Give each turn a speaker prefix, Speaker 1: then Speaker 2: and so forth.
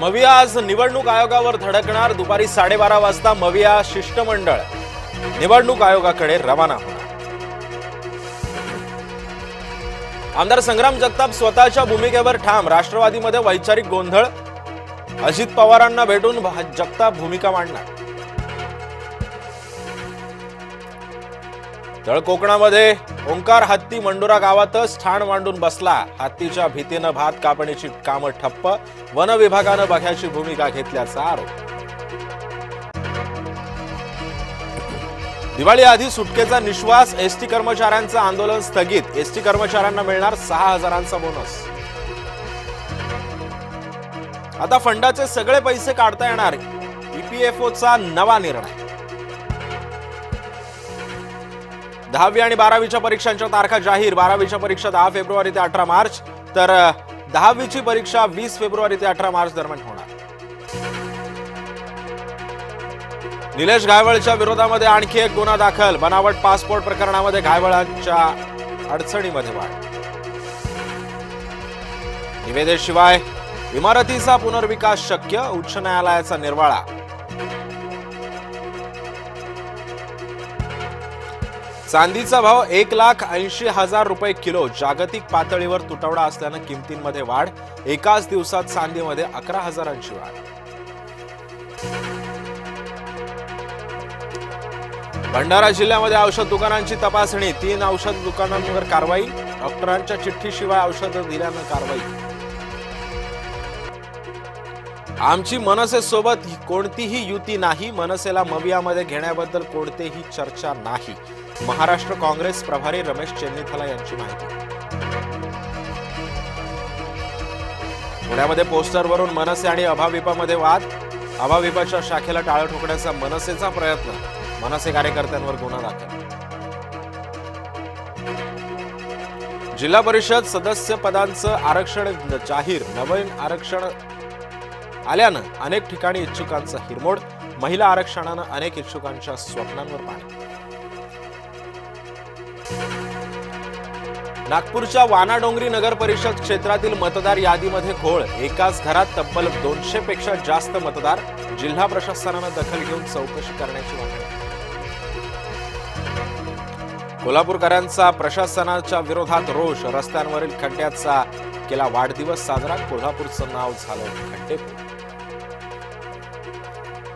Speaker 1: मविया आज निवडणूक आयोगावर धडकणार. दुपारी 12:30 वाजता मविया शिष्टमंडळ निवडणूक आयोगाकडे रवाना होणार. आमदार संग्राम जगताप स्वतःच्या भूमिकेवर ठाम. राष्ट्रवादीमध्ये वैचारिक गोंधळ. अजित पवारांना भेटून जगताप भूमिका मांडणार. तळ कोकणामध्ये ओंकार हत्ती मंडोरा गावातच ठाण मांडून बसला. हत्तीच्या भीतीनं भात कापणीची कामं ठप्प. वन विभागानं बघ्याची भूमिका घेतल्याचा आरोप. दिवाळी आधी सुटकेचा निश्वास. एसटी कर्मचाऱ्यांचं आंदोलन स्थगित. एसटी कर्मचाऱ्यांना मिळणार 6,000चा बोनस. आता फंडाचे सगळे पैसे काढता येणार. ईपीएफओचा नवा निर्णय. 10वी आणि 12वीच्या परीक्षांच्या तारखा जाहीर. 12वीच्या परीक्षा 10 फेब्रुवारी ते 18 मार्च तर 10वीची परीक्षा 20 फेब्रुवारी ते 18 मार्च दरम्यान होणार. निलेश घायवळच्या विरोधामध्ये आणखी एक गुन्हा दाखल. बनावट पासपोर्ट प्रकरणामध्ये घायवळांच्या अडचणीमध्ये वाढ. निविदेशिवाय इमारतीचा पुनर्विकास शक्य. उच्च न्यायालयाचा निर्वाळा. चांदीचा भाव 1,80,000 रुपये किलो. जागतिक पातळीवर तुटवडा असल्यानं किमतींमध्ये वाढ. एकाच दिवसात चांदीमध्ये 11,000ची वाढ. भंडारा जिल्ह्यामध्ये औषध दुकानांची तपासणी. 3 औषध दुकानांवर कारवाई. डॉक्टरांच्या चिठ्ठीशिवाय औषधं दिल्यानं कारवाई. आमची मनसेसोबत कोणतीही युती नाही. मनसेला मवियामध्ये घेण्याबद्दल कोणतीही चर्चा नाही. महाराष्ट्र काँग्रेस प्रभारी रमेश चेन्नीथला यांची माहिती. पुण्यामध्ये पोस्टरवरून मनसे आणि अभाविपामध्ये वाद. अभाविपाच्या शाखेला टाळं ठोकण्याचा मनसेचा प्रयत्न. मनसे कार्यकर्त्यांवर गुन्हा दाखल. जिल्हा परिषद सदस्य पदांचं आरक्षण जाहीर. नवीन आरक्षण आल्यानं अनेक ठिकाणी इच्छुकांचा हिरमोड. महिला आरक्षणानं अनेक इच्छुकांच्या स्वप्नांवर पाणी. नागपूरच्या वानाडोंगरी नगर परिषद क्षेत्रातील मतदार यादीमध्ये घोळ. एकाच घरात तब्बल 200 पेक्षा जास्त मतदार. जिल्हा प्रशासनानं दखल घेऊन चौकशी करण्याची मागणी. कोल्हापूरकरांचा प्रशासनाच्या विरोधात रोष. रस्त्यांवरील खड्ड्याचा केला वाढदिवस साजरा. कोल्हापूरचं नाव झालं खड्डेपूर.